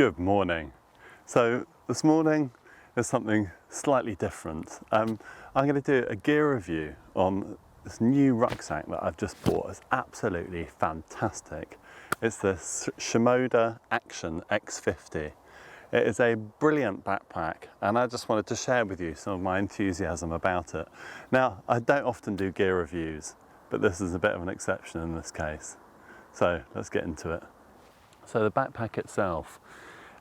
Good morning. So this morning is something slightly different. I'm going to do a gear review on this new rucksack that I've just bought. It's absolutely fantastic. It's the Shimoda Action x50. It is a brilliant backpack and I just wanted to share with you some of my enthusiasm about it. Now, I don't often do gear reviews, but this is a bit of an exception in this case. So let's get into it. So the backpack itself,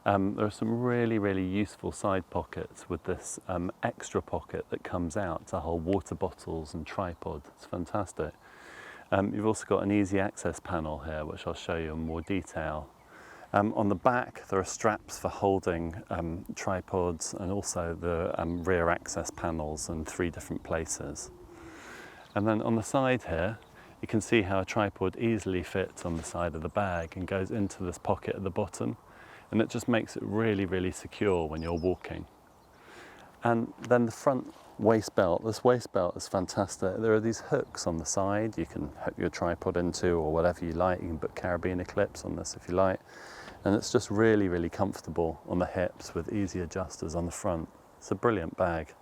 there are some really useful side pockets with this extra pocket that comes out to hold water bottles and tripod. It's fantastic. You've also got an easy access panel here, which I'll show you in more detail. On the back, there are straps for holding tripods and also the rear access panels in 3 different places. And then on the side here, you can see how a tripod easily fits on the side of the bag and goes into this pocket at the bottom. And it just makes it really secure when you're walking. And then the front waist belt, this waist belt is fantastic. There are these hooks on the side you can hook your tripod into or whatever you like. You can put carabiner clips on this if you like. And it's just really comfortable on the hips with easy adjusters on the front. It's a brilliant bag.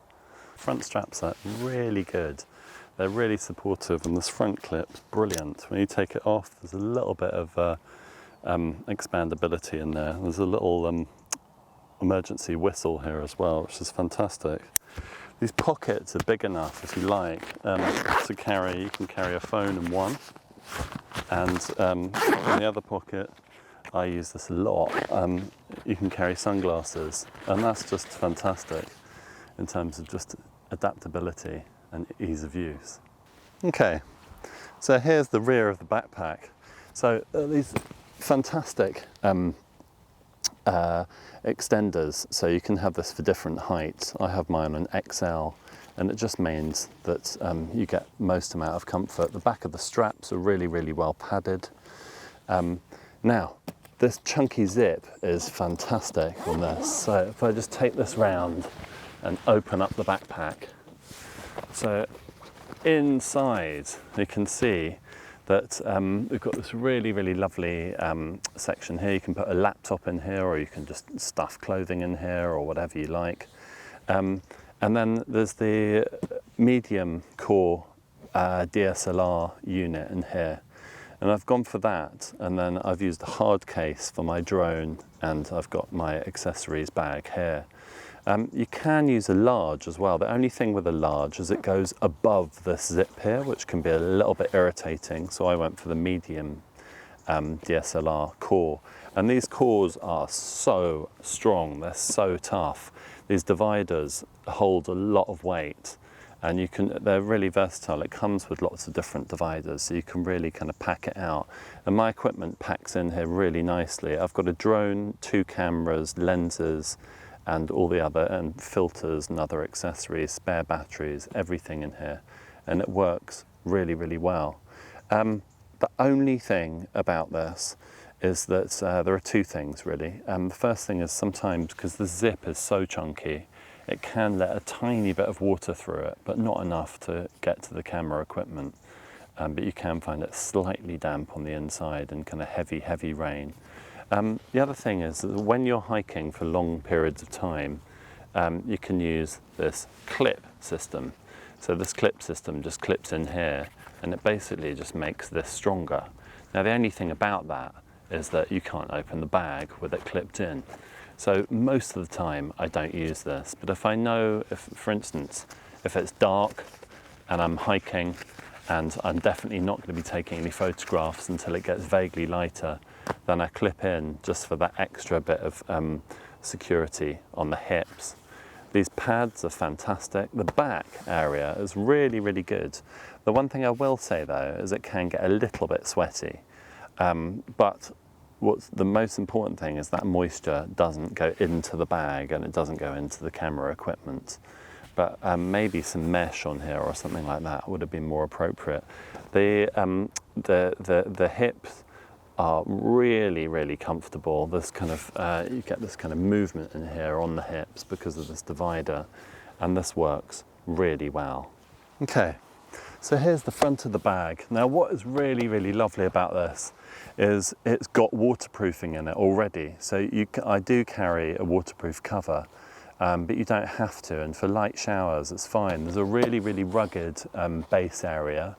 Front straps are really good. They're really supportive and this front clip's brilliant. When you take it off, there's a little bit of expandability in there. There's a little emergency whistle here as well, which is fantastic. These pockets are big enough, if you like, to carry. You can carry a phone in one, and in the other pocket, I use this a lot. You can carry sunglasses, and that's just fantastic in terms of just adaptability and ease of use. Okay, so here's the rear of the backpack. So these fantastic extenders, so you can have this for different heights. I have mine on XL, and it just means that you get most amount of comfort. The back of the straps are really well padded. Now, this chunky zip is fantastic on this. So if I just take this round and open up the backpack, so inside you can see that we've got this really lovely section here. You can put a laptop in here, or you can just stuff clothing in here, or whatever you like. And then there's the medium core DSLR unit in here. And I've gone for that, and then I've used a hard case for my drone, and I've got my accessories bag here. You can use a large as well. The only thing with a large is it goes above this zip here, which can be a little bit irritating. So I went for the medium DSLR core. And these cores are so strong, they're so tough. These dividers hold a lot of weight, and they're really versatile. It comes with lots of different dividers, so you can really kind of pack it out. And my equipment packs in here really nicely. I've got a drone, 2 cameras, lenses, and all the other, and filters and other accessories, spare batteries, everything in here. And it works really well. The only thing about this is that there are 2 things really. The first thing is sometimes, because the zip is so chunky, it can let a tiny bit of water through it, but not enough to get to the camera equipment. But you can find it slightly damp on the inside and kind of heavy rain. The other thing is that when you're hiking for long periods of time, you can use this clip system. So this clip system just clips in here, and it basically just makes this stronger. Now the only thing about that is that you can't open the bag with it clipped in. So most of the time I don't use this, but if I know, for instance, if it's dark and I'm hiking and I'm definitely not going to be taking any photographs until it gets vaguely lighter, then I clip in just for that extra bit of security on the hips. These pads are fantastic. The back area is really good. The one thing I will say though is it can get a little bit sweaty, but what's the most important thing is that moisture doesn't go into the bag and it doesn't go into the camera equipment. But maybe some mesh on here or something like that would have been more appropriate. The hips are really comfortable. This kind of you get this kind of movement in here on the hips because of this divider, and this works really well. Okay, So here's the front of the bag. Now what is really, really lovely about this is it's got waterproofing in it already. So I do carry a waterproof cover, but you don't have to, and for light showers it's fine. There's a really, really rugged base area.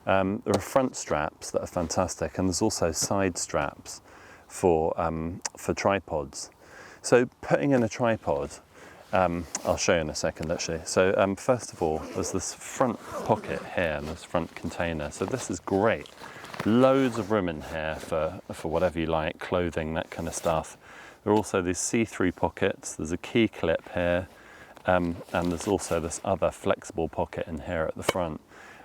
There are front straps that are fantastic, and there's also side straps for tripods. So putting in a tripod, I'll show you in a second actually. So first of all, there's this front pocket here and this front container. So this is great. Loads of room in here for whatever you like, clothing, that kind of stuff. There are also these see-through pockets. There's a key clip here, and there's also this other flexible pocket in here at the front.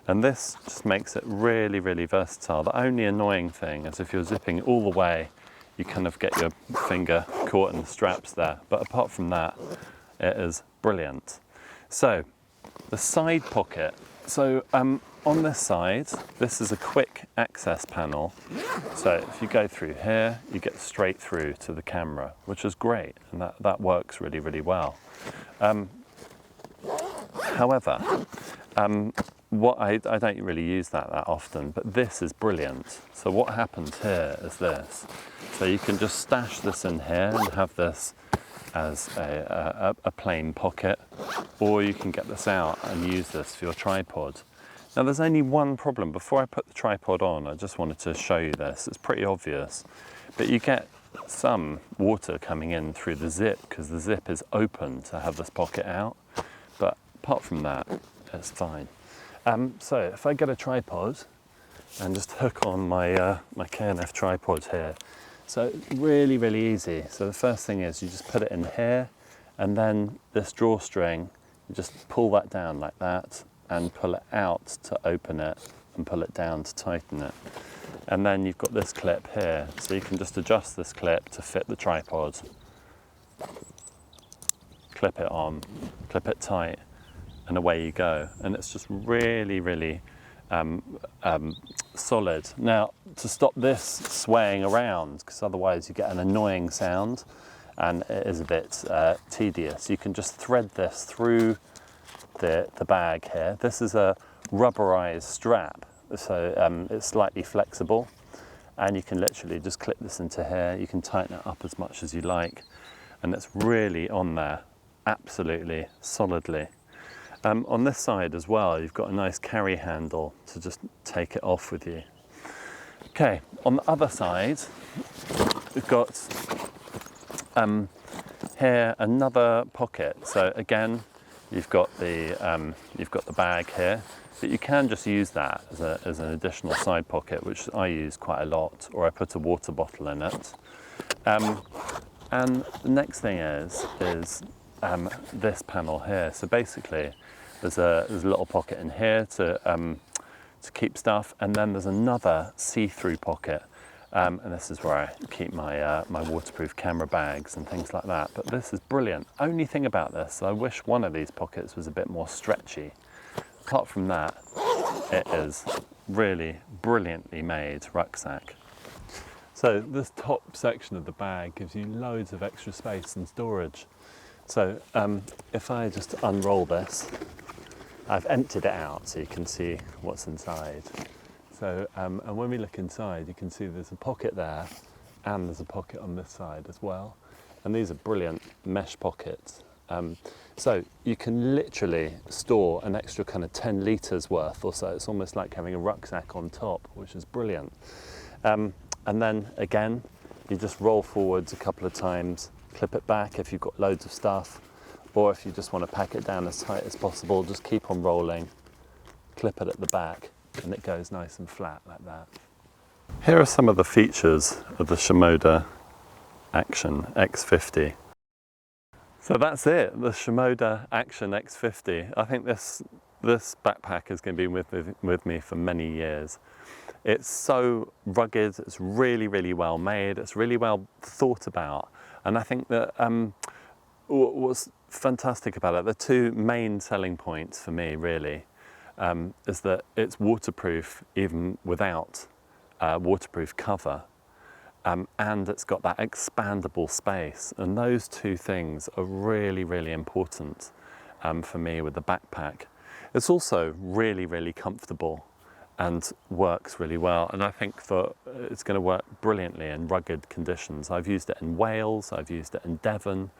And this just makes it really, really versatile. The only annoying thing is if you're zipping all the way, you kind of get your finger caught in the straps there. But apart from that, it is brilliant. So the side pocket. So on this side, this is a quick access panel. So if you go through here, you get straight through to the camera, which is great. And that works really, really well. However, I don't really use that often, but this is brilliant. So what happens here is this. So you can just stash this in here and have this as a plain pocket, or you can get this out and use this for your tripod. Now there's only one problem. Before I put the tripod on, I just wanted to show you this. It's pretty obvious, but you get some water coming in through the zip because the zip is open to have this pocket out. But apart from that, it's fine. So if I get a tripod and just hook on my my K&F tripod here, so really, really easy. So the first thing is you just put it in here, and then this drawstring, you just pull that down like that and pull it out to open it and pull it down to tighten it. And then you've got this clip here, so you can just adjust this clip to fit the tripod. Clip it on, clip it tight, and away you go. And it's just really, really solid. Now, to stop this swaying around, because otherwise you get an annoying sound and it is a bit tedious, you can just thread this through the bag here. This is a rubberized strap, so it's slightly flexible, and you can literally just clip this into here. You can tighten it up as much as you like, and it's really on there, absolutely solidly. On this side as well, you've got a nice carry handle to just take it off with you. Okay, on the other side, we've got here another pocket. So again, you've got the bag here, but you can just use that as an additional side pocket, which I use quite a lot, or I put a water bottle in it. And the next thing is this panel here. So basically, there's a little pocket in here to keep stuff, and then there's another see-through pocket, and this is where I keep my my waterproof camera bags and things like that. But this is brilliant. Only thing about this, I wish one of these pockets was a bit more stretchy. Apart from that, it is really brilliantly made rucksack. So this top section of the bag gives you loads of extra space and storage. So if I just unroll this, I've emptied it out so you can see what's inside. So, and when we look inside, you can see there's a pocket there, and there's a pocket on this side as well. And these are brilliant mesh pockets. So you can literally store an extra kind of 10 litres worth or so. It's almost like having a rucksack on top, which is brilliant. And then again, you just roll forwards a couple of times, clip it back if you've got loads of stuff, or if you just want to pack it down as tight as possible, just keep on rolling, clip it at the back, and it goes nice and flat like that. Here are some of the features of the Shimoda Action X50. So that's it, the Shimoda Action X50. I think this backpack is going to be with me for many years. It's so rugged, it's really, really well made, it's really well thought about. And I think that what's fantastic about it, the two main selling points for me really, is that it's waterproof even without a waterproof cover. And it's got that expandable space, and those two things are really, really important for me with the backpack. It's also really, really comfortable and works really well. And I think it's going to work brilliantly in rugged conditions. I've used it in Wales, I've used it in Devon,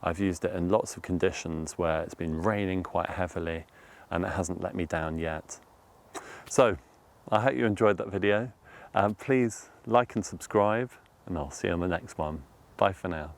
I've used it in lots of conditions where it's been raining quite heavily and it hasn't let me down yet. So I hope you enjoyed that video. Please like and subscribe, and I'll see you on the next one. Bye for now.